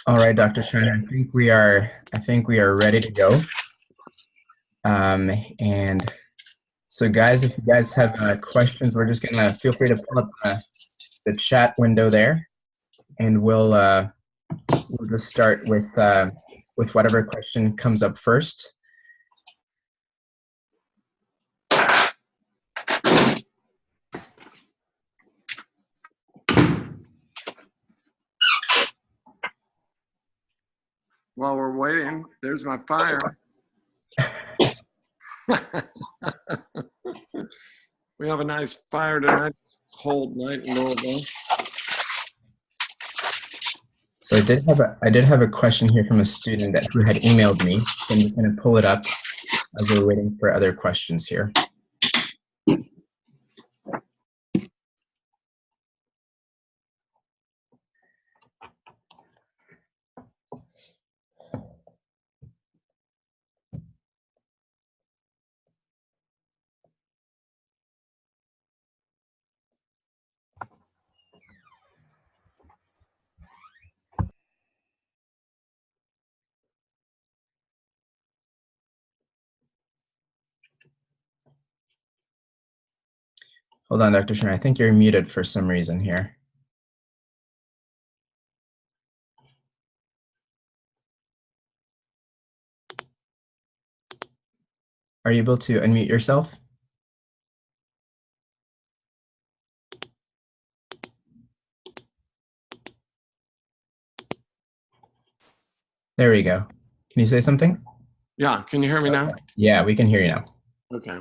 All right, Dr. Schreiner, I think we are ready to go. And so guys, if you guys have questions, we're just gonna feel free to pull up the chat window there, and we'll just start with whatever question comes up first. While we're waiting, there's my fire. We have a nice fire tonight. Cold night in Louisville. So I did have a question here from a student who had emailed me. So I'm just gonna pull it up as we're waiting for other questions here. Hold on, Dr. Schreiner, I think you're muted for some reason here. Are you able to unmute yourself? There we go. Can you say something? Yeah, can you hear me now? Yeah, we can hear you now. Okay.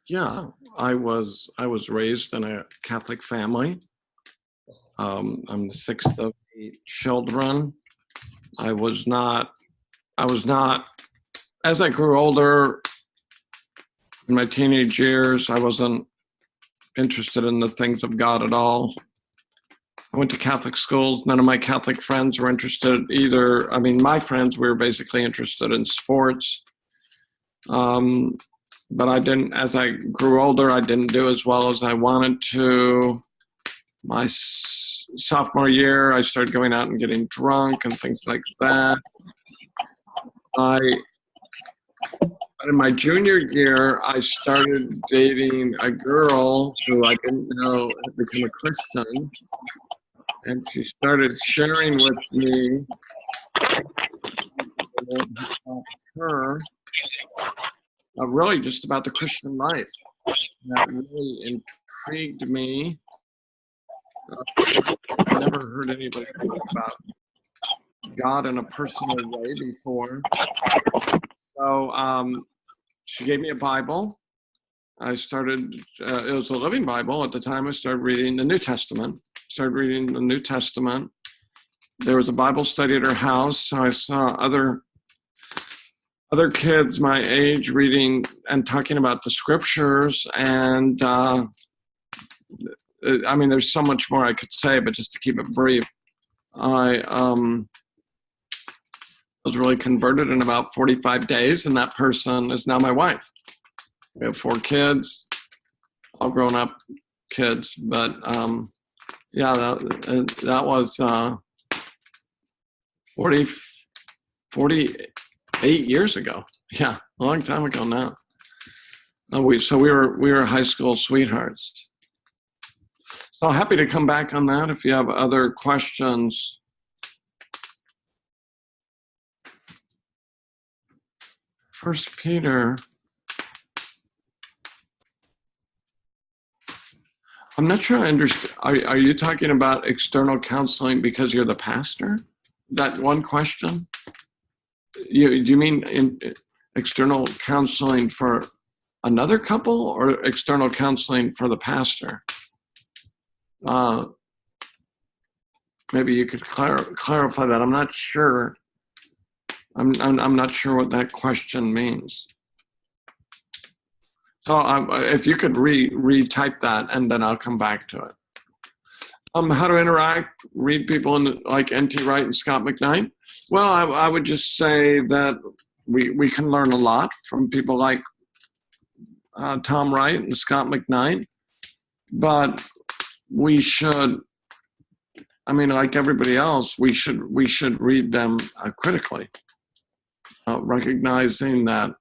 Yeah, I was raised in a Catholic family. I'm the sixth of 8 children. I was not, as I grew older, in my teenage years, I wasn't interested in the things of God at all. I went to Catholic schools. None of my Catholic friends were interested either. I mean, my friends were basically interested in sports. But I didn't, as I grew older, I didn't do as well as I wanted to. My sophomore year, I started going out and getting drunk and things like that. In my junior year, I started dating a girl who I didn't know had become a Christian. And she started sharing with me her really just about the Christian life. That really intrigued me. I never heard anybody talk about God in a personal way before. So she gave me a Bible. I started, it was a living Bible at the time. I started reading the New Testament. There was a Bible study at her house. So I saw other kids my age reading and talking about the scriptures. And I mean, there's so much more I could say, but just to keep it brief, I was really converted in about 45 days, and that person is now my wife. We have 4 kids, all grown up kids, but yeah, that was 48 years ago. Yeah, a long time ago now. So we were high school sweethearts. So happy to come back on that if you have other questions. First Peter. I'm not sure I understand. Are you talking about external counseling because you're the pastor? That one question? Do you mean external counseling for another couple or external counseling for the pastor? Maybe you could clarify that. I'm not sure. I'm not sure what that question means. So if you could retype that, and then I'll come back to it. How to interact, read people like N.T. Wright and Scott McKnight? Well, I would just say that we can learn a lot from people like Tom Wright and Scott McKnight, but we should I mean, like everybody else, we should read them critically, recognizing that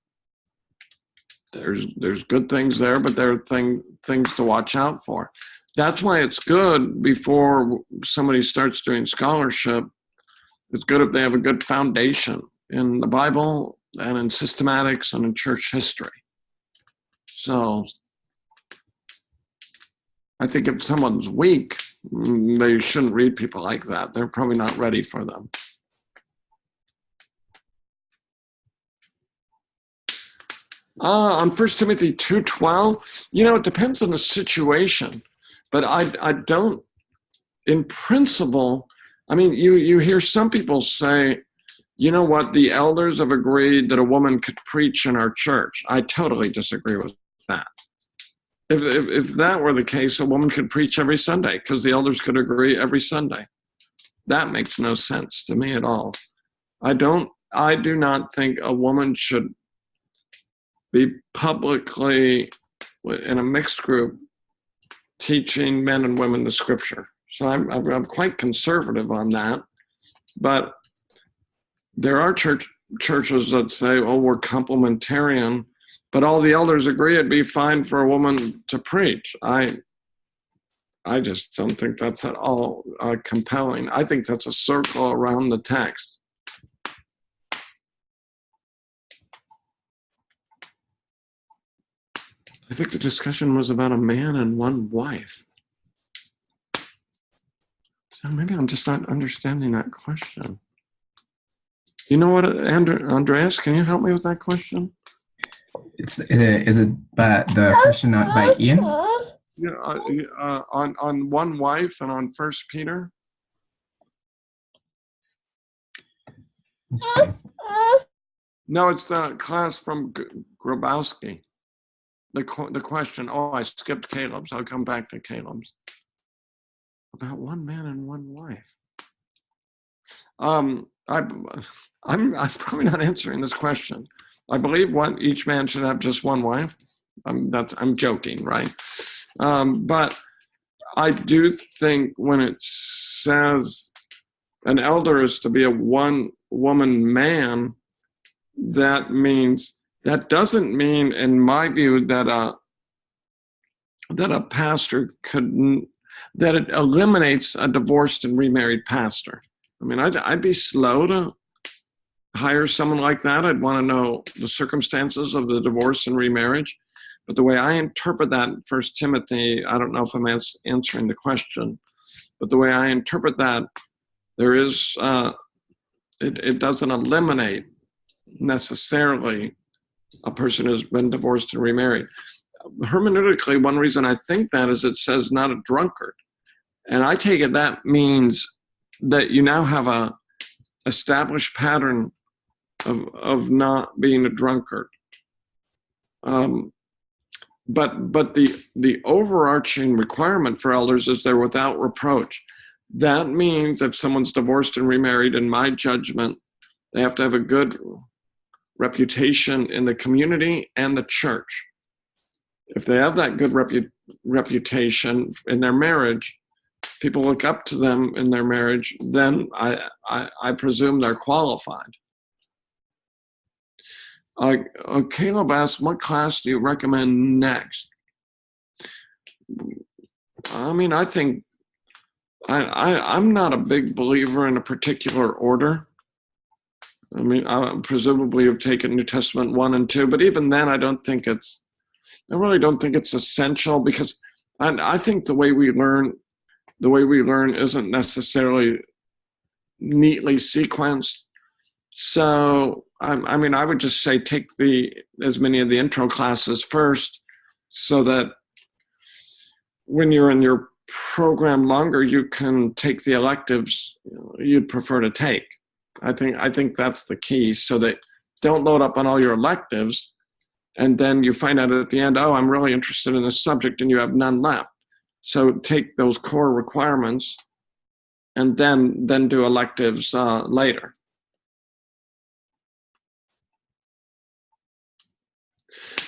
there's good things there, but there are things to watch out for. That's why it's good before somebody starts doing scholarship. It's good if they have a good foundation in the Bible and in systematics and in church history. So I think if someone's weak, they shouldn't read people like that. They're probably not ready for them. On 1 Timothy 2:12, it depends on the situation, but I don't, in principle, I mean, you hear some people say, you know what, the elders have agreed that a woman could preach in our church. I totally disagree with that. If that were the case, a woman could preach every Sunday because the elders could agree every Sunday. That makes no sense to me at all. I do not think a woman should be publicly in a mixed group teaching men and women the scripture. So I'm quite conservative on that. But there are churches that say, oh, we're complementarian, but all the elders agree it'd be fine for a woman to preach. I just don't think that's at all compelling. I think that's a circle around the text. I think the discussion was about a man and one wife. So maybe I'm just not understanding that question. You know what, Andreas, can you help me with that question? Is it by the question not by Ian? Yeah, on one wife and on 1 Peter. Let's see. No, it's the class from Grabowski. The question. Oh, I skipped Caleb's. I'll come back to Caleb's. About one man and one wife. I'm probably not answering this question. I believe each man should have just one wife. I'm joking, right? But I do think when it says an elder is to be a one-woman man, that doesn't mean, in my view, that a pastor that it eliminates a divorced and remarried pastor. I mean, I'd be slow to hire someone like that. I'd want to know the circumstances of the divorce and remarriage. But the way I interpret that in 1 Timothy, I don't know if I'm answering the question, but the way I interpret that, there is, it doesn't eliminate necessarily a person who's been divorced and remarried. Hermeneutically, one reason I think that is it says not a drunkard. And I take it that means that you now have a established pattern of not being a drunkard. But the overarching requirement for elders is they're without reproach. That means if someone's divorced and remarried, in my judgment, they have to have a good reputation in the community and the church. If they have that good reputation in their marriage, people look up to them in their marriage, then I presume they're qualified. Caleb asked, what class do you recommend next? I mean, I think I'm not a big believer in a particular order. I mean, I presumably have taken New Testament 1 and 2, but even then I really don't think it's essential, because I think the way we learn isn't necessarily neatly sequenced. So, I mean, I would just say take as many of the intro classes first, so that when you're in your program longer, you can take the electives you'd prefer to take. I think that's the key, so that don't load up on all your electives, and then you find out at the end, oh, I'm really interested in this subject, and you have none left. So take those core requirements and then do electives later.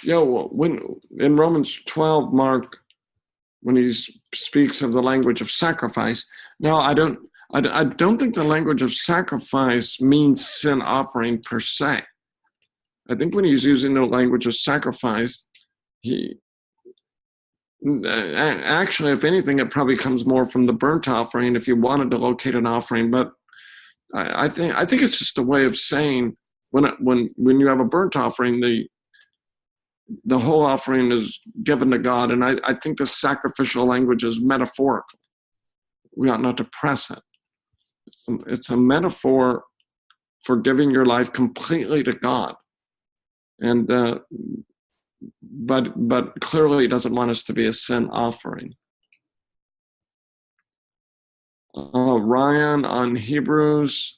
When in Romans 12, Mark, when he's speaks of the language of sacrifice. No, I don't think the language of sacrifice means sin offering per se. I think when he's using the language of sacrifice, he actually, if anything, it probably comes more from the burnt offering if you wanted to locate an offering. But I think it's just a way of saying when you have a burnt offering, the whole offering is given to God, and I think the sacrificial language is metaphorical. We ought not to press it. It's a metaphor for giving your life completely to God, and but clearly, He doesn't want us to be a sin offering. Ryan on Hebrews.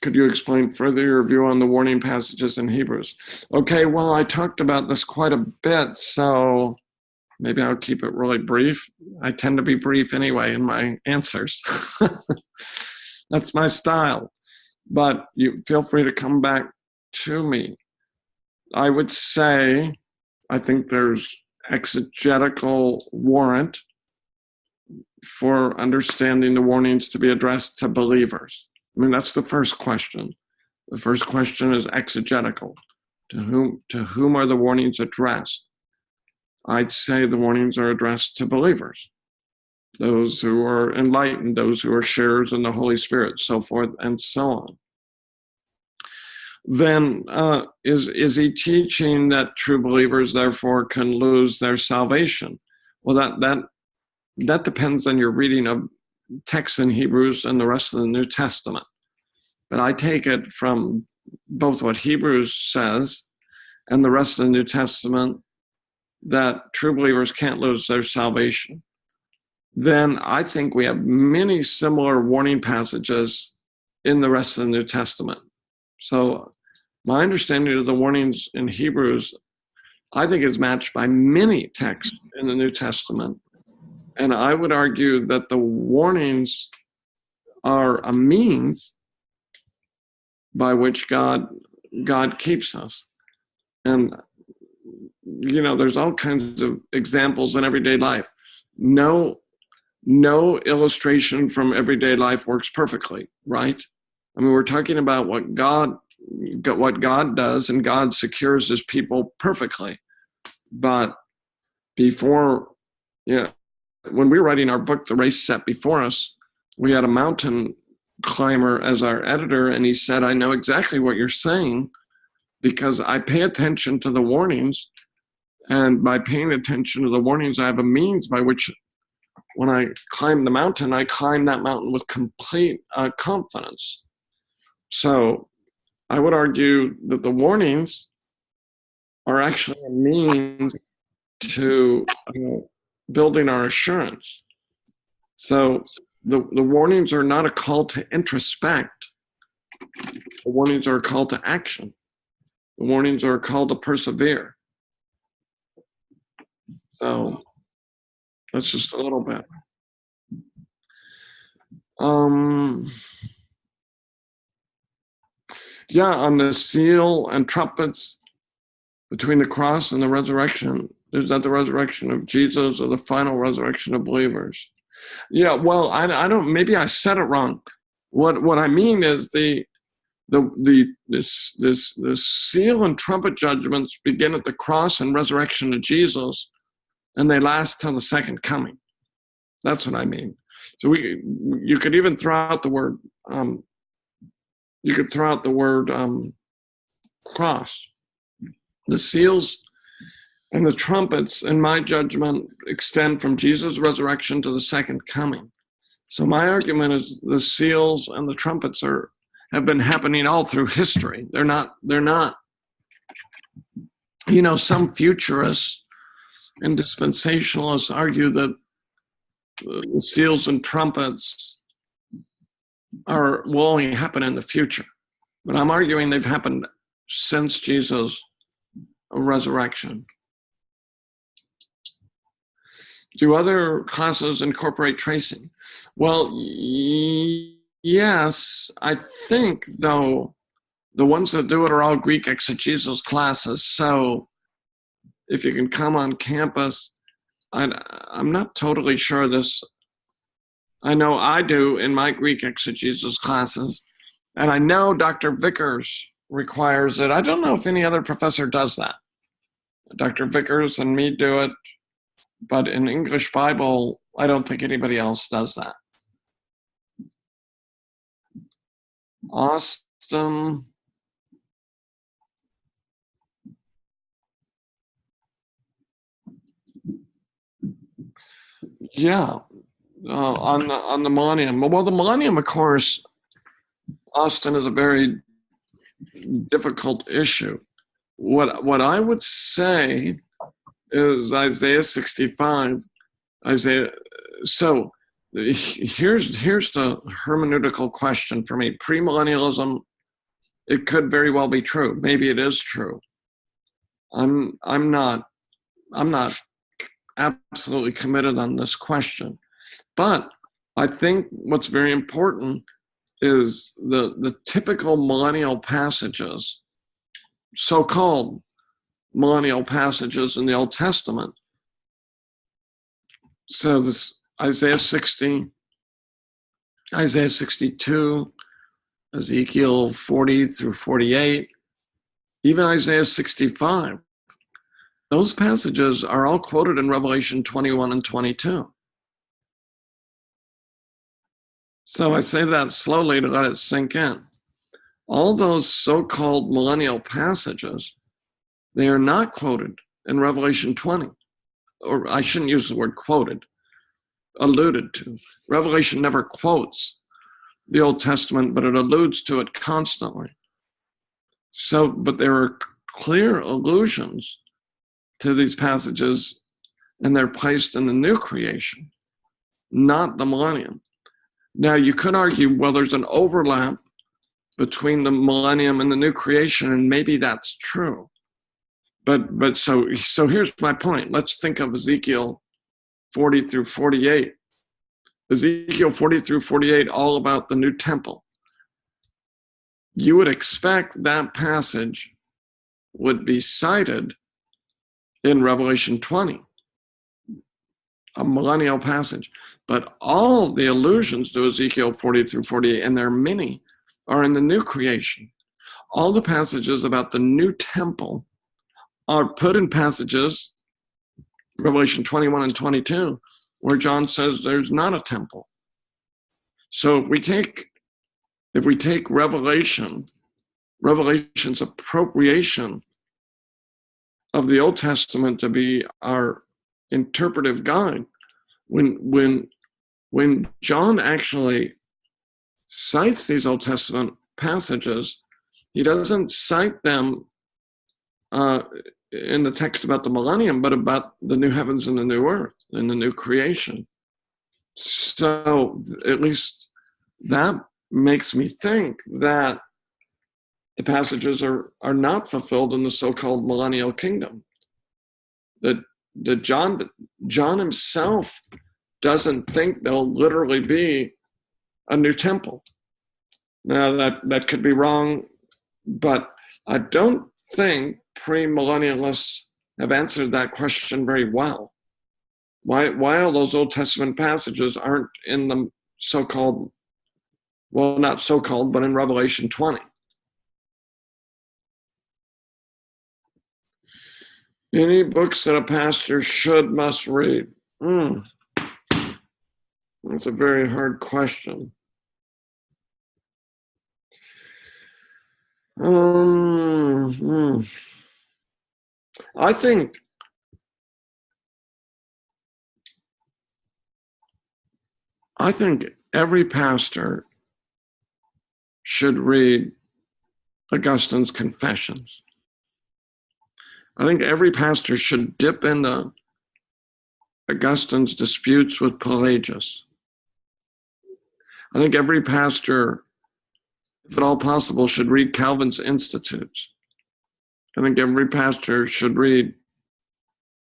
Could you explain further your view on the warning passages in Hebrews? Okay, well, I talked about this quite a bit, so maybe I'll keep it really brief. I tend to be brief anyway in my answers. That's my style. But you feel free to come back to me. I would say I think there's exegetical warrant for understanding the warnings to be addressed to believers. I mean, that's the first question. The first question is exegetical. To whom are the warnings addressed? I'd say the warnings are addressed to believers, those who are enlightened, those who are sharers in the Holy Spirit, so forth and so on. Then is he teaching that true believers therefore can lose their salvation? Well, that depends on your reading of texts in Hebrews and the rest of the New Testament. But I take it from both what Hebrews says and the rest of the New Testament that true believers can't lose their salvation. Then I think we have many similar warning passages in the rest of the New Testament. So my understanding of the warnings in Hebrews, I think, is matched by many texts in the New Testament. And I would argue that the warnings are a means by which God keeps us. And, there's all kinds of examples in everyday life. No illustration from everyday life works perfectly, right? I mean, we're talking about what God does, and God secures His people perfectly. But before, when we were writing our book, The Race Set Before Us, we had a mountain climber as our editor, and he said, I know exactly what you're saying because I pay attention to the warnings, and by paying attention to the warnings, I have a means by which when I climb the mountain, I climb that mountain with complete confidence. So I would argue that the warnings are actually a means to building our assurance. So the warnings are not a call to introspect. The warnings are a call to action. The warnings are a call to persevere. So that's just a little bit. On the seal and trumpets between the cross and the resurrection, is that the resurrection of Jesus or the final resurrection of believers? Yeah, well, I don't. Maybe I said it wrong. What I mean is the seal and trumpet judgments begin at the cross and resurrection of Jesus, and they last till the second coming. That's what I mean. So you could even throw out the word. You could throw out the word cross. The seals and the trumpets, in my judgment, extend from Jesus' resurrection to the second coming. So my argument is the seals and the trumpets have been happening all through history. They're not, some futurists and dispensationalists argue that the seals and trumpets will only happen in the future. But I'm arguing they've happened since Jesus' resurrection. Do other classes incorporate tracing? Well, yes, I think, though, the ones that do it are all Greek exegesis classes. So if you can come on campus I'm not totally sure this. I know I do in my Greek exegesis classes, and I know Dr. Vickers requires it. I don't know if any other professor does that. Dr. Vickers and me do it, but in English Bible, I don't think anybody else does that. Austin. Yeah, on the millennium. Well, the millennium, of course, Austin is a very difficult issue. What I would say is Isaiah 65. Isaiah. So here's the hermeneutical question for me. Premillennialism, it could very well be true. Maybe it is true. I'm not absolutely committed on this question, but I think what's very important is the typical millennial passages, so-called millennial passages in the Old Testament. So this Isaiah 60, Isaiah 62, Ezekiel 40 through 48, even Isaiah 65. Those passages are all quoted in Revelation 21 and 22. So I say that slowly to let it sink in. All those so-called millennial passages, they are not quoted in Revelation 20. Or I shouldn't use the word quoted, alluded to. Revelation never quotes the Old Testament, but it alludes to it constantly. So, but there are clear allusions to these passages, and they're placed in the new creation, not the millennium. Now, you could argue, well, there's an overlap between the millennium and the new creation, and maybe that's true. But so here's my point. Let's think of Ezekiel 40 through 48. Ezekiel 40 through 48, all about the new temple. You would expect that passage would be cited in Revelation 20, a millennial passage. But all the allusions to Ezekiel 40 through 48, and there are many, are in the new creation. All the passages about the new temple are put in passages, Revelation 21 and 22, where John says there's not a temple. So if we take Revelation's appropriation of the Old Testament to be our interpretive guide, when John actually cites these Old Testament passages, he doesn't cite them in the text about the millennium, but about the new heavens and the new earth and the new creation. So at least that makes me think that the passages are not fulfilled in the so-called millennial kingdom. That John himself doesn't think there'll literally be a new temple. Now that could be wrong, but I don't think premillennialists have answered that question very well. Why all those Old Testament passages aren't in the so-called, well, not so-called, but in Revelation 20? Any books that a pastor must read? That's a very hard question. I think every pastor should read Augustine's Confessions. I think every pastor should dip into Augustine's disputes with Pelagius. I think every pastor, if at all possible, should read Calvin's Institutes. I think every pastor should read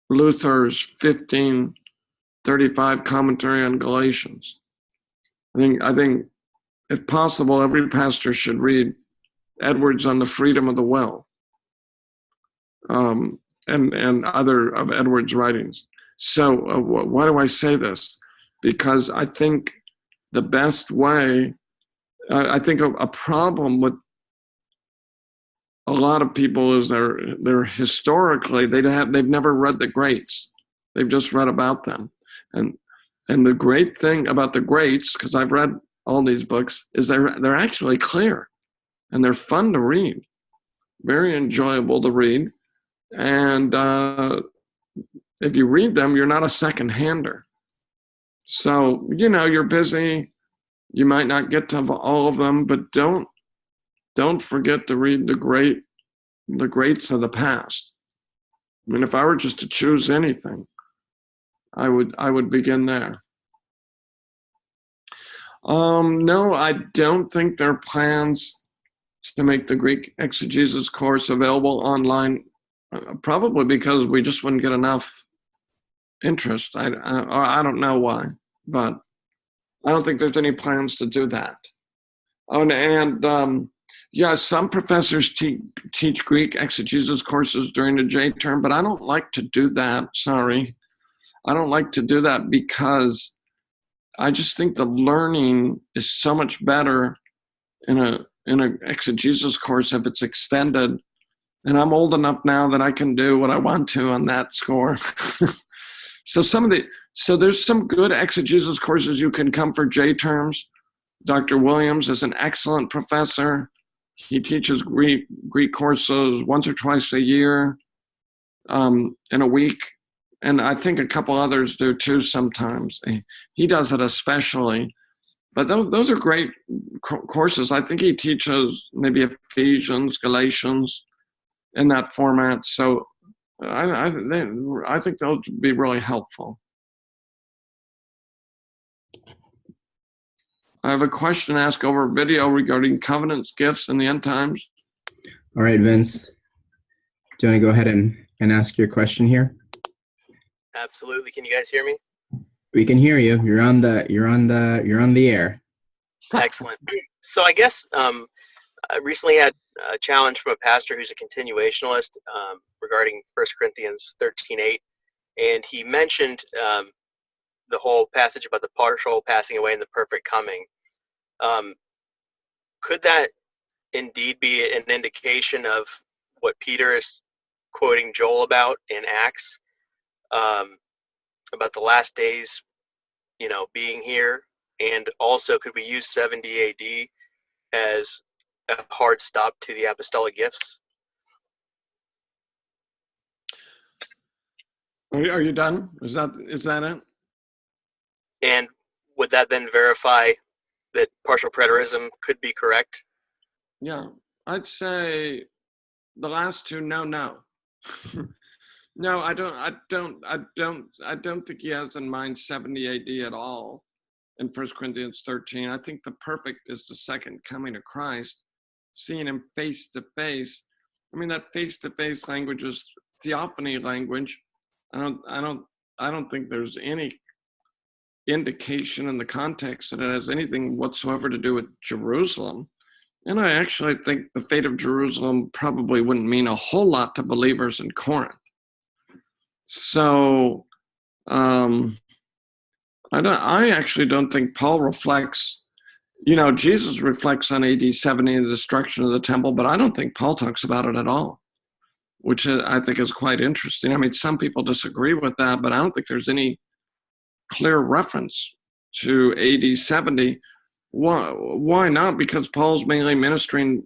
Luther's 1535 commentary on Galatians. I think, if possible, every pastor should read Edwards on the Freedom of the Will, and other of Edwards' writings. So why do I say this? Because I think the best way, I think a problem with a lot of people is they're historically, they've never read the greats. They've just read about them. And the great thing about the greats, because I've read all these books, is they're actually clear and they're fun to read, very enjoyable to read. And if you read them, you're not a second-hander. So, you're busy. You might not get to all of them, but don't forget to read the greats of the past. I mean, if I were just to choose anything, I would begin there. No, I don't think there are plans to make the Greek exegesis course available online, probably because we just wouldn't get enough interest. I don't know why, but I don't think there's any plans to do that. Yeah, some professors teach Greek exegesis courses during the J term, but I don't like to do that. Sorry. I don't like to do that because I just think the learning is so much better in an exegesis course if it's extended. And I'm old enough now that I can do what I want to on that score. So there's some good exegesis courses you can come for J terms. Dr. Williams is an excellent professor. He teaches Greek courses once or twice a year, in a week. And I think a couple others do too sometimes. He does it especially. But those are great courses. I think he teaches maybe Ephesians, Galatians in that format. So I think those would be really helpful. I have a question asked over video regarding covenants, gifts, and the end times. All right, Vince. Do you want to go ahead and ask your question here? Absolutely. Can you guys hear me? We can hear you. You're on the air. Excellent. So I guess I recently had a challenge from a pastor who's a continuationalist regarding 1 Corinthians 13:8, and he mentioned the whole passage about the partial passing away and the perfect coming. Could that indeed be an indication of what Peter is quoting Joel about in Acts, about the last days, being here? And also, could we use 70 AD as a hard stop to the apostolic gifts? Are you done? Is that it? And would that then verify that partial preterism could be correct? Yeah, I'd say the last two, no. No, I don't think he has in mind 70 AD at all in 1 Corinthians 13. I think the perfect is the second coming of Christ, seeing him face to face. I mean, that face to face language is theophany language. I don't think there's any indication in the context that it has anything whatsoever to do with Jerusalem. And I actually think the fate of Jerusalem probably wouldn't mean a whole lot to believers in Corinth. So I actually don't think Paul reflects, Jesus reflects on AD 70 and the destruction of the temple, but I don't think Paul talks about it at all, which I think is quite interesting. I mean, some people disagree with that, but I don't think there's any clear reference to AD 70. Why not? Because Paul's mainly ministering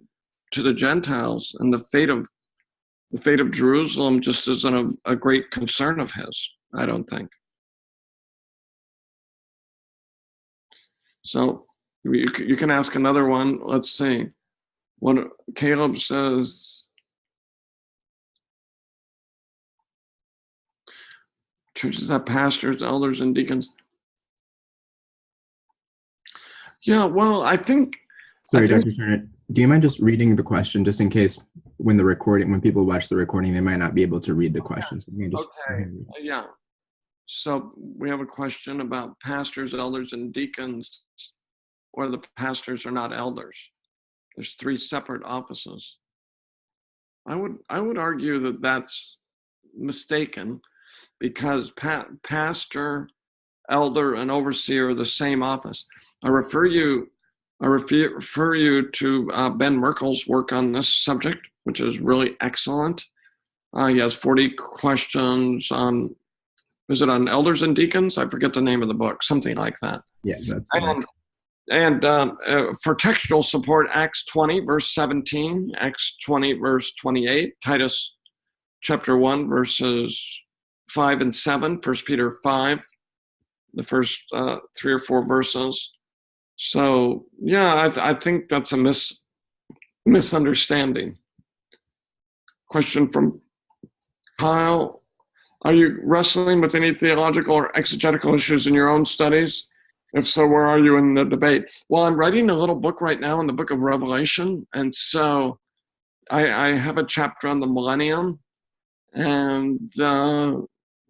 to the Gentiles, and the fate of Jerusalem just isn't a great concern of his, I don't think. So you can ask another one. Let's see. What Caleb says, churches have pastors, elders, and deacons. Yeah, well, I think... Sorry, Dr. Schreiner, do you mind just reading the question, just in case when people watch the recording, they might not be able to read the question. So okay, yeah. So we have a question about pastors, elders, and deacons, where the pastors are not elders. There's 3 separate offices. I would argue that that's mistaken. because pastor, elder, and overseer are the same office. I refer you to Ben Merkel's work on this subject, which is really excellent. He has 40 questions on, is it on elders and deacons? I forget the name of the book, something like that. Yeah, that's And for textual support, Acts 20, verse 17, Acts 20, verse 28, Titus chapter 1, verses 5 and 7, 1 Peter 5, the first 3 or 4 verses. So, yeah, I think that's a misunderstanding. Question from Kyle. Are you wrestling with any theological or exegetical issues in your own studies? If so, where are you in the debate? Well, I'm writing a little book right now in the book of Revelation. And so I have a chapter on the millennium. And,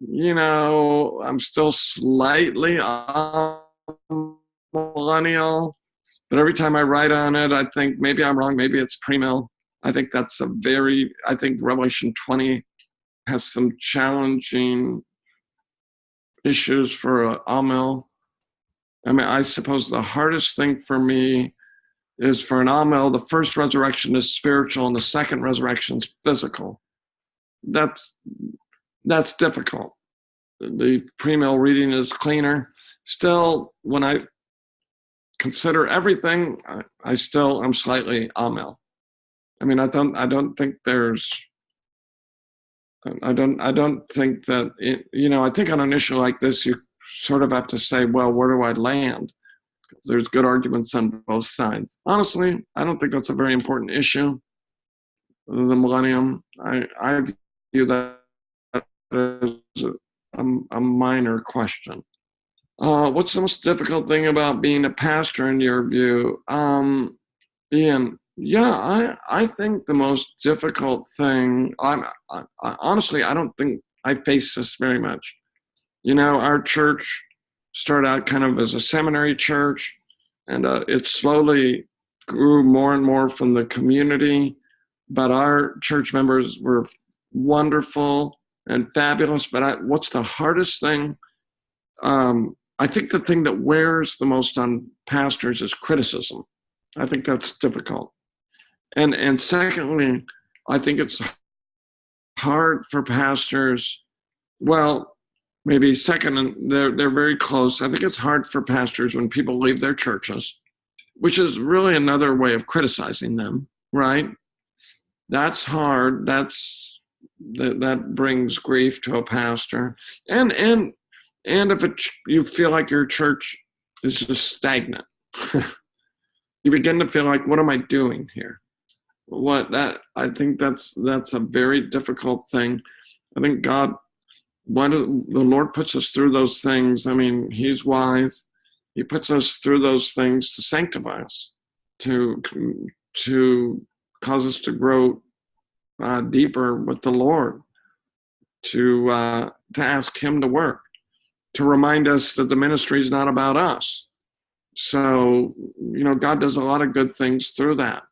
you know, I'm still slightly millennial. But every time I write on it, I think maybe I'm wrong. Maybe it's premill. I think I think Revelation 20 has some challenging issues for Amel. I mean, I suppose the hardest thing for me is for an Amel, the first resurrection is spiritual and the second resurrection is physical. That's difficult. The premill reading is cleaner. Still, when I consider everything, I'm slightly Amel. I mean, I don't think there's, I don't think that, you know, I think on an issue like this, you sort of have to say, well, where do I land? There's good arguments on both sides. Honestly, I don't think that's a very important issue. The millennium, I view that as a minor question. What's the most difficult thing about being a pastor in your view? Ian, yeah, I think the most difficult thing, honestly, I don't think I face this very much. You know, our church started out kind of as a seminary church, and it slowly grew more and more from the community. But our church members were wonderful and fabulous. But what's the hardest thing? I think the thing that wears the most on pastors is criticism. I think that's difficult. And secondly, I think it's hard for pastors. Well, maybe second, and they're very close. I think it's hard for pastors when people leave their churches, which is really another way of criticizing them, right? That's hard. That brings grief to a pastor. And if you feel like your church is just stagnant, you begin to feel like, what am I doing here? I think that's a very difficult thing. I think the Lord puts us through those things. I mean, He's wise. He puts us through those things to sanctify us, to cause us to grow deeper with the Lord, to ask Him to work, to remind us that the ministry is not about us. So, you know, God does a lot of good things through that.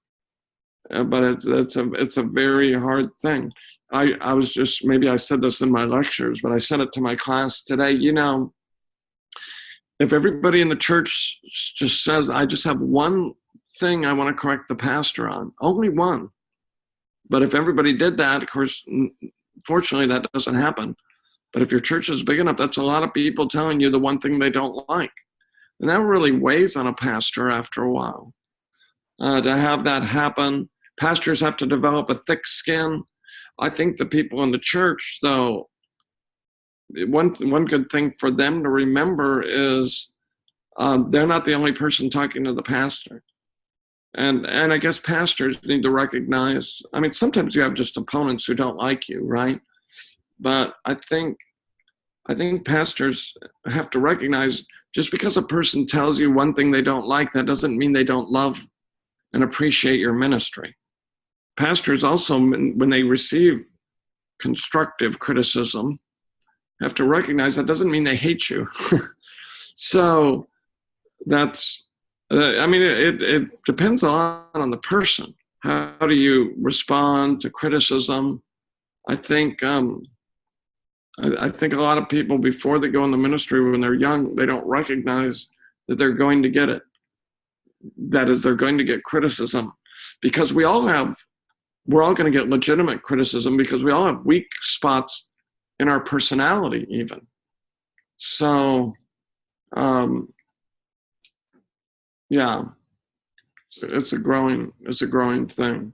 But it's a very hard thing. I was just, maybe I said this in my lectures, but I said it to my class today. You know, if everybody in the church just says, I just have one thing I want to correct the pastor on, only one. But if everybody did that, of course, fortunately that doesn't happen. But if your church is big enough, that's a lot of people telling you the one thing they don't like. And that really weighs on a pastor after a while. To have that happen, pastors have to develop a thick skin. I think the people in the church, though, one good thing for them to remember is they're not the only person talking to the pastor. And I guess pastors need to recognize, I mean, sometimes you have just opponents who don't like you, right? But I think pastors have to recognize, just because a person tells you one thing they don't like, that doesn't mean they don't love and appreciate your ministry. Pastors also, when they receive constructive criticism, have to recognize that doesn't mean they hate you. So that's, I mean, it depends a lot on the person. How do you respond to criticism? I think I think a lot of people, before they go in the ministry, when they're young, they don't recognize that they're going to get it. That is, they're going to get criticism, because we're all going to get legitimate criticism, because we all have weak spots in our personality even. So, yeah, it's a growing thing.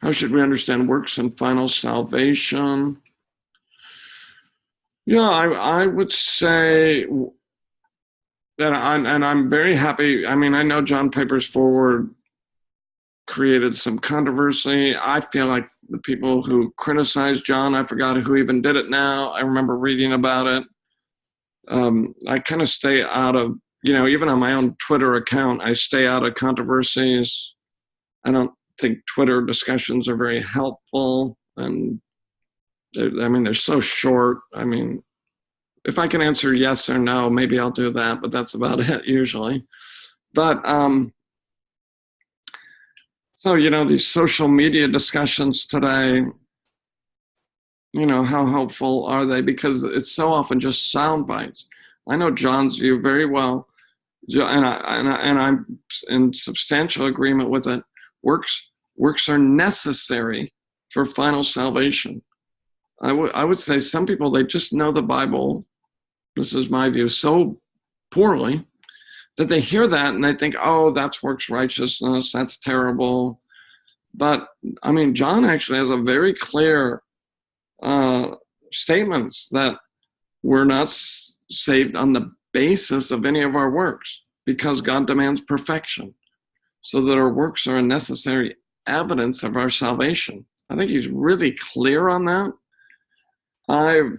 How should we understand works and final salvation? Yeah, I would say that I'm very happy. I mean, I know John Piper's forward created some controversy. I feel like the people who criticized John, I forgot who even did it now. I remember reading about it. I kind of stay out of, even on my own Twitter account, I stay out of controversies. I don't think Twitter discussions are very helpful. And they're so short. I mean, if I can answer yes or no, maybe I'll do that, but that's about it usually. But, so, these social media discussions today, how helpful are they? Because it's so often just sound bites. I know John's view very well, and I'm in substantial agreement with it. Works are necessary for final salvation. I would say some people, they just know the Bible, this is my view, so poorly that they hear that and they think, oh, that's works righteousness, that's terrible. But I mean, John actually has a very clear statements that we're not saved on the basis of any of our works, because God demands perfection, so that our works are a necessary evidence of our salvation. I think he's really clear on that. I've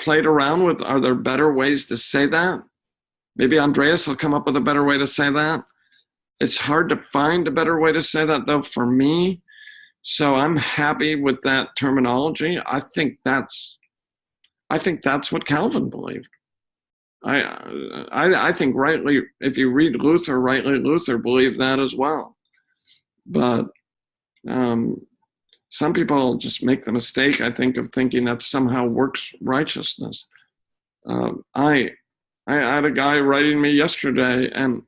played around with, are there better ways to say that? Maybe Andreas will come up with a better way to say that. It's hard to find a better way to say that, though, for me. So I'm happy with that terminology. I think that's what Calvin believed. I think rightly, if you read Luther rightly, Luther believed that as well. But some people just make the mistake, I think, of thinking that somehow works righteousness. I had a guy writing me yesterday, and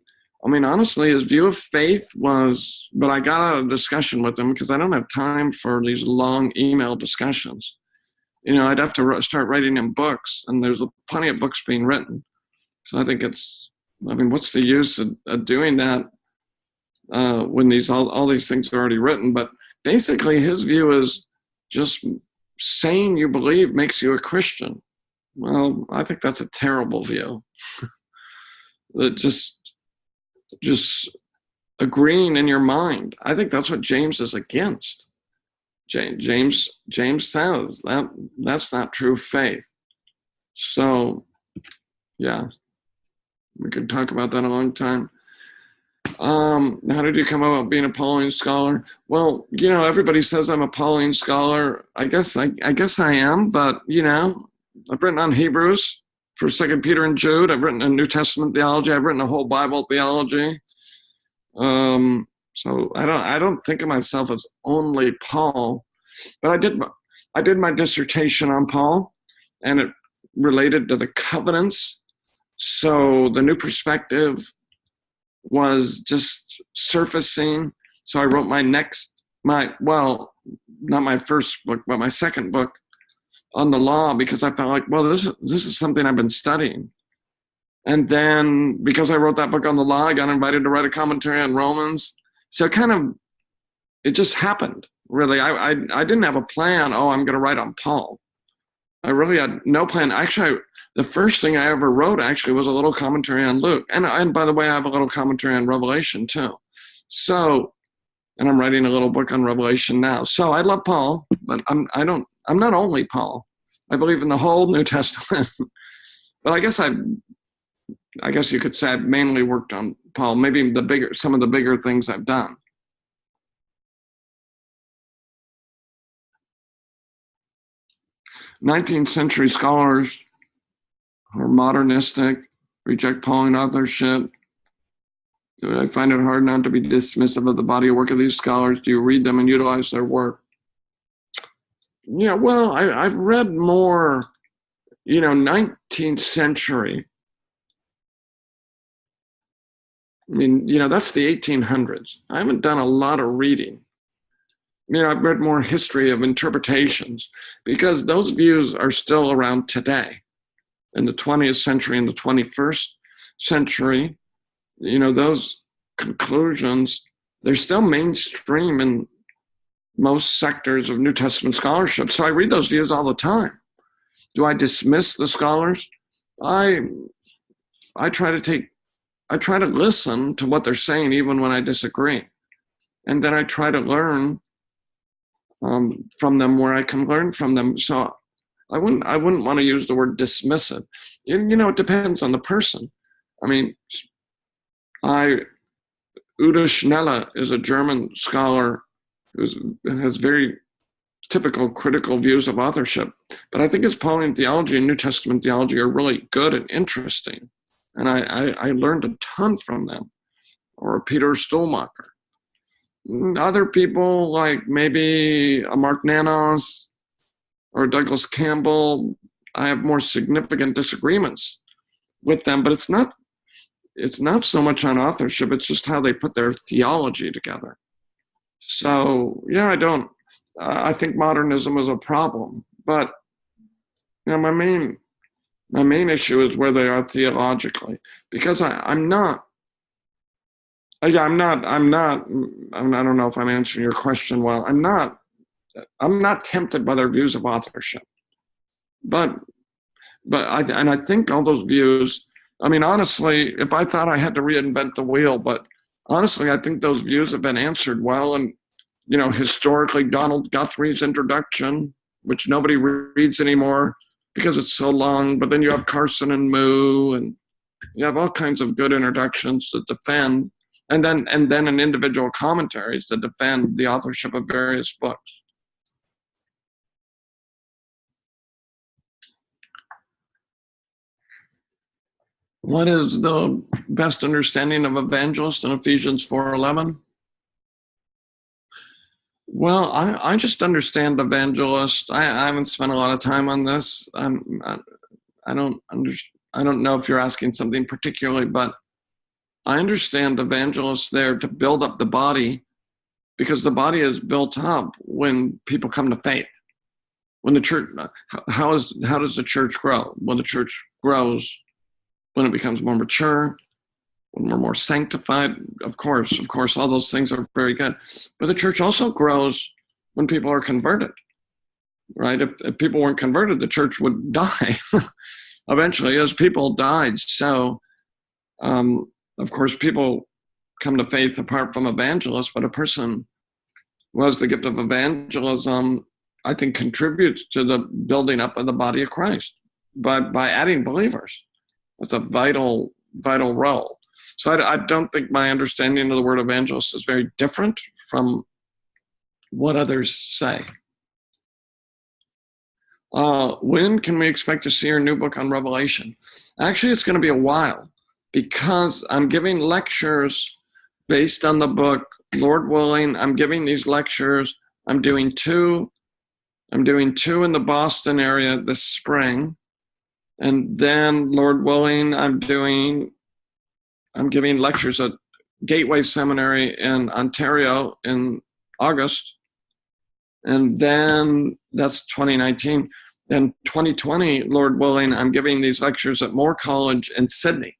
I mean, honestly, his view of faith was, but I got out of discussion with him because I don't have time for these long email discussions. I'd have to start writing him books, and there's plenty of books being written. So I think what's the use of doing that when all these things are already written? But basically, his view is just saying you believe makes you a Christian. Well, I think that's a terrible view. That just agreeing in your mind. I think that's what James is against. James says that's not true faith. So, yeah, we could talk about that a long time. How did you come about being a Pauline scholar? Well, everybody says I'm a Pauline scholar. I guess I am, but I've written on Hebrews for 2 Peter and Jude. I've written a New Testament theology. I've written a whole Bible theology. So I don't think of myself as only Paul, but I did my dissertation on Paul, and it related to the covenants. So the new perspective was just surfacing. So I wrote not my first book, but my second book on the law, because I felt like, well, this is something I've been studying. And then because I wrote that book on the law, I got invited to write a commentary on Romans. So it just happened, really. I didn't have a plan, I'm going to write on Paul. I really had no plan. Actually, the first thing I ever wrote actually was a little commentary on Luke. And by the way, I have a little commentary on Revelation too. So, and I'm writing a little book on Revelation now. So I love Paul, but I'm not only Paul. I believe in the whole New Testament. But I guess you could say I've mainly worked on Paul, maybe some of the bigger things I've done. '19th century scholars who are modernistic, reject Pauline authorship. So I find it hard not to be dismissive of the body of work of these scholars. Do you read them and utilize their work? Yeah, well, I've read more, 19th century. I mean, that's the 1800s. I haven't done a lot of reading. I've read more history of interpretations because those views are still around today. In the 20th century and the 21st century, those conclusions, they're still mainstream in most sectors of New Testament scholarship. So I read those views all the time. Do I dismiss the scholars? I try to listen to what they're saying even when I disagree. And then I try to learn from them where I can learn from them. So I wouldn't want to use the word dismissive. It depends on the person. I mean, Udo Schnelle is a German scholar who has very typical critical views of authorship. But I think his Pauline theology and New Testament theology are really good and interesting. And I learned a ton from them. Or Peter Stuhlmacher. Other people like maybe a Mark Nanos or Douglas Campbell, I have more significant disagreements with them, but it's not so much on authorship, it's just how they put their theology together. So yeah, I think modernism is a problem, but my main issue is where they are theologically, because I don't know if I'm answering your question well. I'm not tempted by their views of authorship, but I think all those views, I mean, honestly, if I thought I had to reinvent the wheel, but honestly, I think those views have been answered well. And, historically, Donald Guthrie's introduction, which nobody reads anymore because it's so long, but then you have Carson and Moo, and you have all kinds of good introductions that defend, and then in individual commentaries that defend the authorship of various books. What is the best understanding of evangelist in Ephesians 4:11? Well, I just understand evangelist. I haven't spent a lot of time on this. I don't know if you're asking something particularly, but I understand evangelists there to build up the body, because the body is built up when people come to faith. When the church, how does the church grow? Well, the church grows when it becomes more mature, when we're more sanctified. Of course, all those things are very good. But the church also grows when people are converted, right? If people weren't converted, the church would die eventually as people died. So, of course, people come to faith apart from evangelists, but a person who has the gift of evangelism, I think, contributes to the building up of the body of Christ by adding believers. That's a vital role. So I don't think my understanding of the word evangelist is very different from what others say. When can we expect to see your new book on Revelation? Actually, it's going to be a while, because I'm giving lectures based on the book. Lord willing, I'm giving these lectures. I'm doing two in the Boston area this spring. And then, Lord willing, I'm giving lectures at Gateway Seminary in Ontario in August. And then that's 2019. Then 2020, Lord willing, I'm giving these lectures at Moore College in Sydney.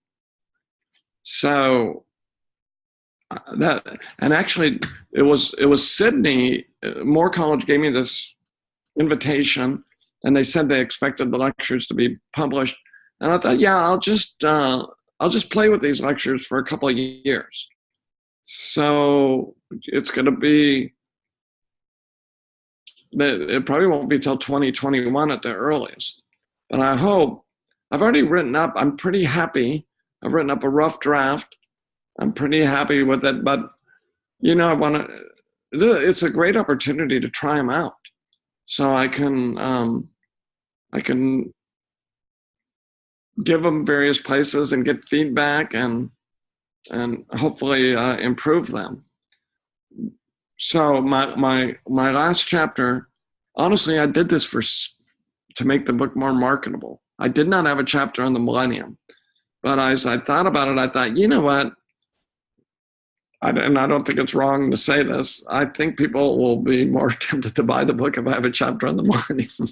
So actually it was Sydney. Moore College gave me this invitation, and they said they expected the lectures to be published. And I thought, yeah, I'll just play with these lectures for a couple of years. So it's going to be, it probably won't be till 2021 at the earliest. But I hope, I've already written up, I'm pretty happy. I've written up a rough draft. I'm pretty happy with it, but it's a great opportunity to try them out. So I can give them various places and get feedback, and and hopefully improve them. So my last chapter, honestly, I did this to make the book more marketable. I did not have a chapter on the millennium, but as I thought about it, I thought, you know what? And I don't think it's wrong to say this. I think people will be more tempted to buy the book if I have a chapter on the millennium.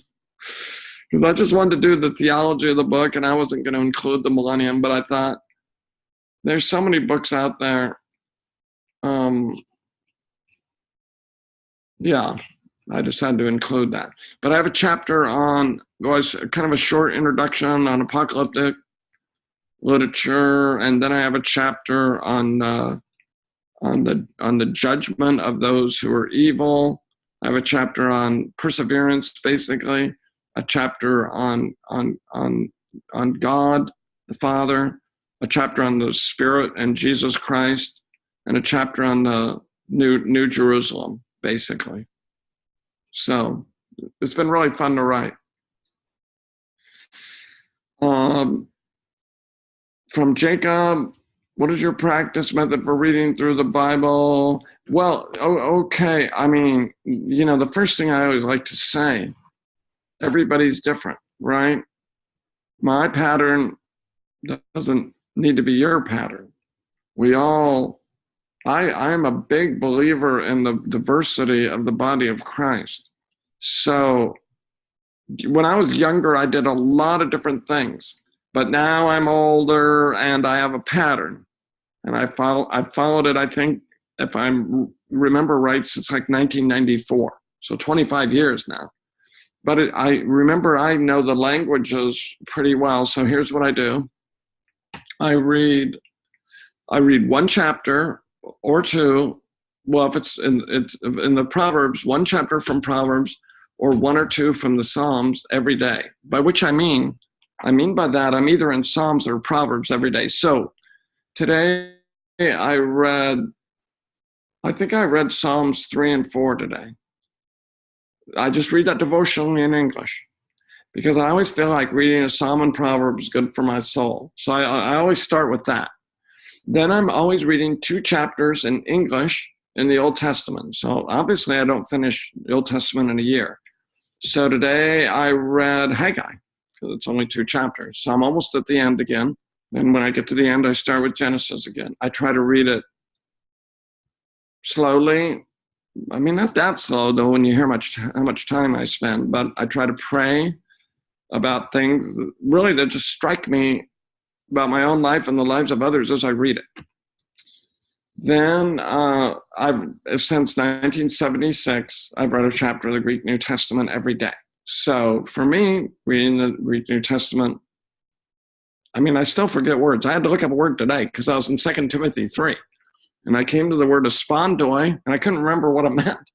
Because I just wanted to do the theology of the book, and I wasn't going to include the millennium, but I thought there's so many books out there. Yeah, I just had to include that. But I have a chapter on, was kind of a short introduction on apocalyptic literature, and then I have a chapter on the judgment of those who are evil. I have a chapter on perseverance, basically, a chapter on God the Father, a chapter on the Spirit and Jesus Christ, and a chapter on the New Jerusalem, basically. So it's been really fun to write. From Jacob, what is your practice method for reading through the Bible? Well, okay. I mean, the first thing I always like to say, everybody's different, right? My pattern doesn't need to be your pattern. I'm a big believer in the diversity of the body of Christ. So when I was younger, I did a lot of different things. But now I'm older and I have a pattern. And I followed it, I think, if I remember right, since like 1994. So 25 years now. But I remember I know the languages pretty well. So here's what I do. I read one chapter or two. Well, if it's in the Proverbs, one chapter from Proverbs or one or two from the Psalms every day. By which I mean by that, I'm either in Psalms or Proverbs every day. So today I think I read Psalms 3 and 4 today. I just read that devotionally in English because I always feel like reading a Psalm and Proverbs is good for my soul. So I always start with that. Then I'm always reading 2 chapters in English in the Old Testament. So obviously I don't finish the Old Testament in a year. So today I read Haggai because it's only 2 chapters. So I'm almost at the end again. And when I get to the end, I start with Genesis again. I try to read it slowly. I mean, not that slow, though, when you hear how much time I spend. But I try to pray about things really that just strike me about my own life and the lives of others as I read it. Then since 1976, I've read a chapter of the Greek New Testament every day. So for me, reading the Greek New Testament, I mean, I still forget words. I had to look up a word today because I was in 2 Timothy 3. And I came to the word espondoi, and I couldn't remember what it meant.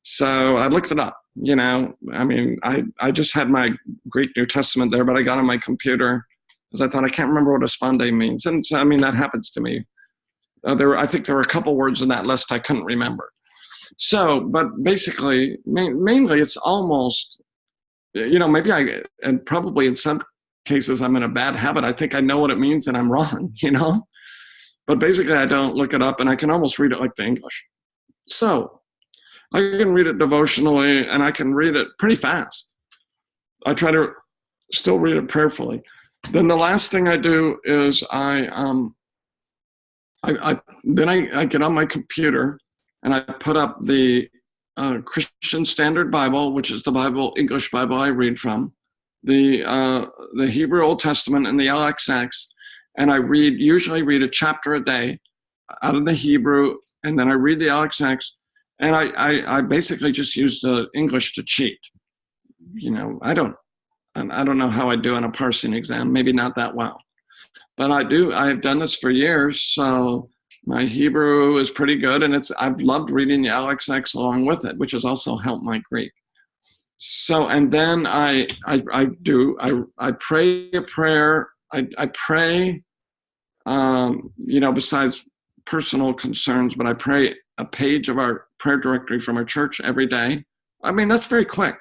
So I looked it up. I mean, I just had my Greek New Testament there, but I got on my computer because I thought I can't remember what espondoi means. And so, I mean, that happens to me. I think there were a couple words in that list I couldn't remember. So, but basically, mainly it's almost, maybe and probably in some cases I'm in a bad habit. I think I know what it means and I'm wrong, But basically I don't look it up and I can almost read it like the English. So I can read it devotionally and I can read it pretty fast. I try to still read it prayerfully. Then the last thing I do is I get on my computer and I put up the Christian Standard Bible, which is the English Bible I read from, the Hebrew Old Testament and the LXX, and I usually read a chapter a day out of the Hebrew, and then I read the LXX, and I basically just use the English to cheat. I don't know how I do on a parsing exam, maybe not that well. But I have done this for years, so my Hebrew is pretty good, and I've loved reading the LXX along with it, which has also helped my Greek. So, and then I pray a prayer. I pray, besides personal concerns, but I pray a page of our prayer directory from our church every day. I mean, that's very quick,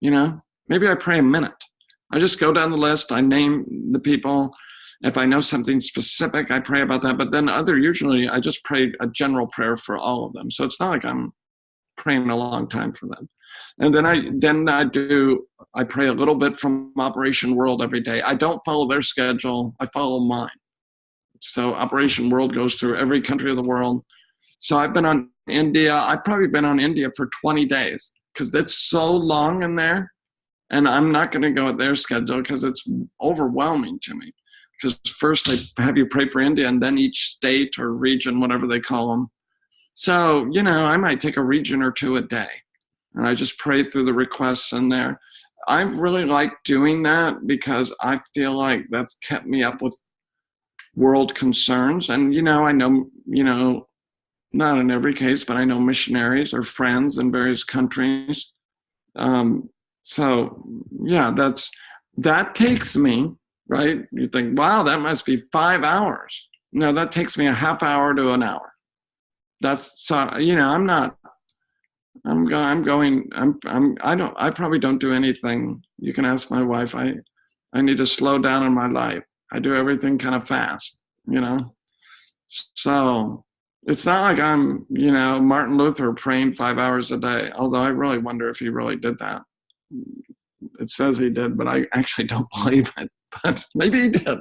maybe I pray a minute. I just go down the list. I name the people. If I know something specific, I pray about that. But then usually I just pray a general prayer for all of them. So it's not like I'm praying a long time for them. And then I pray a little bit from Operation World every day. I don't follow their schedule. I follow mine. So Operation World goes through every country of the world. So I've been on India. I've probably been on India for 20 days because it's so long in there. And I'm not going to go at their schedule because it's overwhelming to me. Because first they have you pray for India and then each state or region, whatever they call them. So, I might take a region or two a day. And I just pray through the requests in there. I really like doing that because I feel like that's kept me up with world concerns. And, I know, not in every case, but I know missionaries or friends in various countries. So, yeah, that takes me, right? You think, wow, that must be 5 hours. No, that takes me a half hour to an hour. That's, so, I probably don't do anything. You can ask my wife. I need to slow down in my life. I do everything kind of fast, So it's not like I'm, Martin Luther praying 5 hours a day, although I really wonder if he really did that. It says he did, but I actually don't believe it. But maybe he did.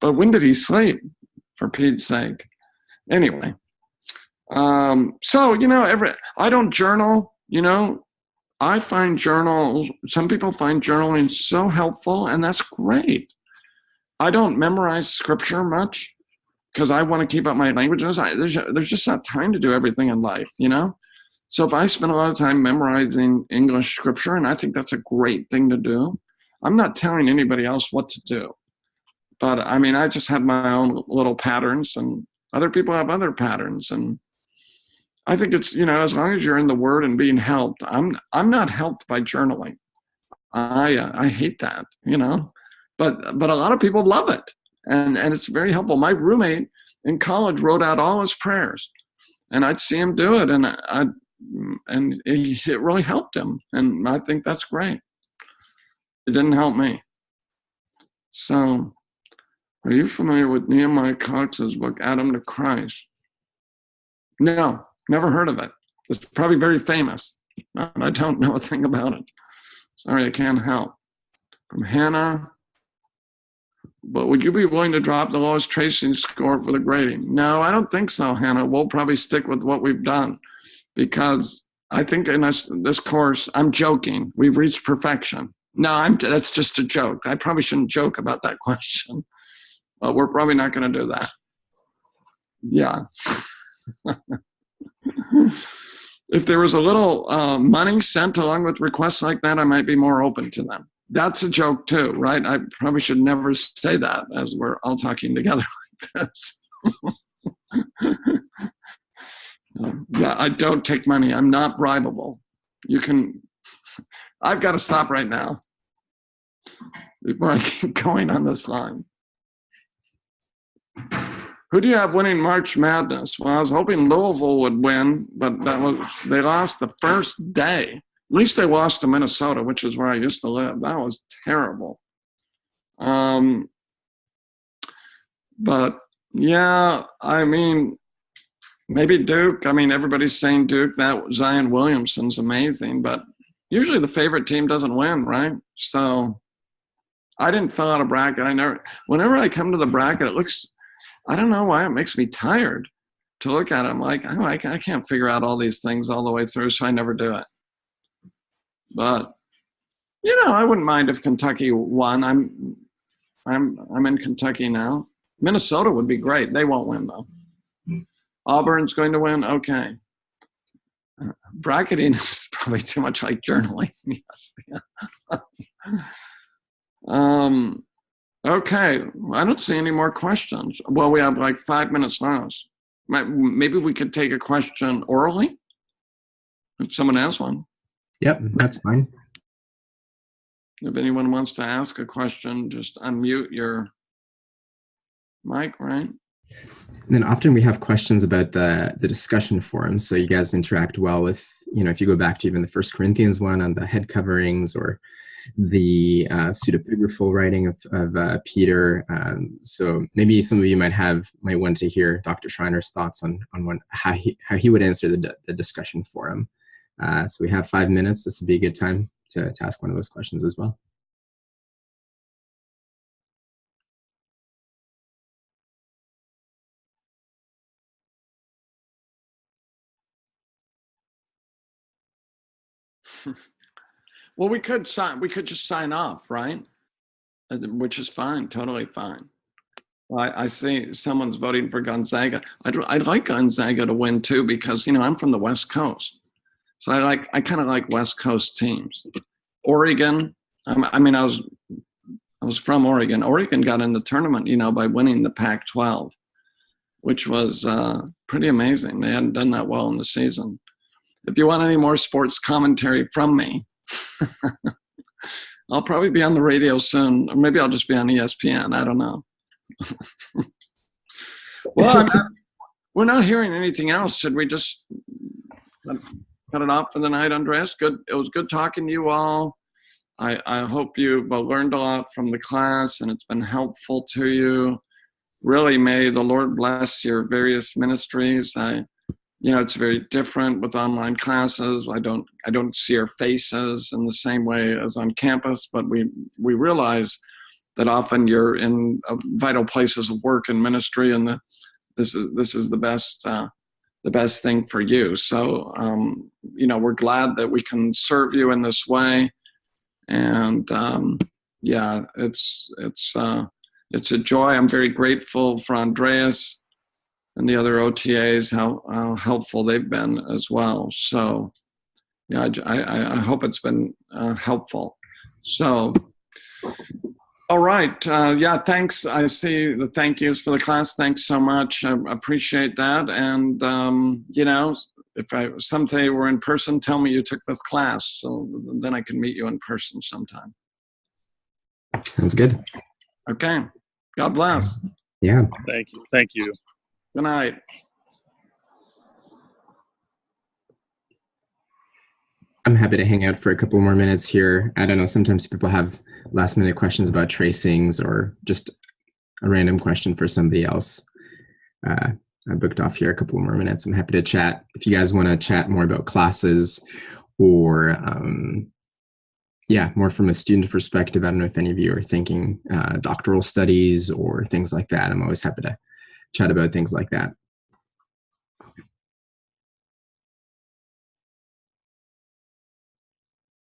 But when did he sleep, for Pete's sake? Anyway. So, I don't journal, I find some people find journaling so helpful, and that's great. I don't memorize scripture much because I want to keep up my languages. There's just not time to do everything in life, So if I spend a lot of time memorizing English scripture, and I think that's a great thing to do, I'm not telling anybody else what to do. But I just have my own little patterns, and other people have other patterns. And I think it's, as long as you're in the Word and being helped, I'm not helped by journaling. I hate that, but a lot of people love it, and it's very helpful. My roommate in college wrote out all his prayers, and I'd see him do it, and it really helped him, and I think that's great. It didn't help me. So, are you familiar with Nehemiah Cox's book, Adam to Christ? No, never heard of it. It's probably very famous, and I don't know a thing about it. Sorry, I can't help. From Hannah. But would you be willing to drop the lowest tracing score for the grading? No, I don't think so, Hannah. We'll probably stick with what we've done because I think in this course, I'm joking. We've reached perfection. No, that's just a joke. I probably shouldn't joke about that question, but we're probably not going to do that. Yeah. If there was a little money sent along with requests like that, I might be more open to them. That's a joke too, right? I probably should never say that as we're all talking together like this. Yeah, I don't take money. I'm not bribable. I've got to stop right now before I keep going on this line. Who do you have winning March Madness? Well, I was hoping Louisville would win, but they lost the first day. At least they lost to Minnesota, which is where I used to live. That was terrible. But yeah, maybe Duke. Everybody's saying Duke. That Zion Williamson's amazing, but usually the favorite team doesn't win, right? So I didn't fill out a bracket. Whenever I come to the bracket, it looks, I don't know why it makes me tired to look at it. I'm like, oh, I can't figure out all these things all the way through, so I never do it. But I wouldn't mind if Kentucky won. I'm in Kentucky now. Minnesota would be great. They won't win though. Auburn's going to win. Okay. Bracketing is probably too much like journaling. Yes. Okay. I don't see any more questions. Well, we have like 5 minutes left. Maybe we could take a question orally if someone has one. Yep, that's fine. If anyone wants to ask a question, just unmute your mic, right? And then often we have questions about the discussion forums. So you guys interact well with, if you go back to even the 1 Corinthians one on the head coverings or the pseudepigraphal writing of Peter. So maybe some of you might want to hear Dr. Schreiner's thoughts on how he would answer the discussion forum. So we have 5 minutes. This would be a good time to ask one of those questions as well. Well, we could just sign off, right? Which is fine, totally fine. Well, I see someone's voting for Gonzaga. I'd like Gonzaga to win too, because I'm from the West Coast, so I kind of like West Coast teams. Oregon, I was from Oregon. Oregon got in the tournament, by winning the Pac-12, which was pretty amazing. They hadn't done that well in the season. If you want any more sports commentary from me, I'll probably be on the radio soon, or maybe I'll just be on ESPN. I don't know. Well, we're not hearing anything else. Should we just cut it off for the night, Andreas? Good. It was good talking to you all. I hope you've learned a lot from the class and it's been helpful to you. Really, may the Lord bless your various ministries. It's very different with online classes. I don't see our faces in the same way as on campus, but we realize that often you're in vital places of work and ministry, and this is the best thing for you. So we're glad that we can serve you in this way, and it's a joy. I'm very grateful for Andreas and the other OTAs, how helpful they've been as well. So yeah, I hope it's been helpful. So, all right. Thanks. I see the thank yous for the class. Thanks so much. I appreciate that. And, if someday we're in person, tell me you took this class, so then I can meet you in person sometime. Sounds good. Okay. God bless. Yeah. Thank you. Thank you. Good night. I'm happy to hang out for a couple more minutes here. I don't know, sometimes people have last minute questions about tracings or just a random question for somebody else. I booked off here a couple more minutes. I'm happy to chat. If you guys want to chat more about classes or more from a student perspective, I don't know if any of you are thinking doctoral studies or things like that. I'm always happy to chat about things like that.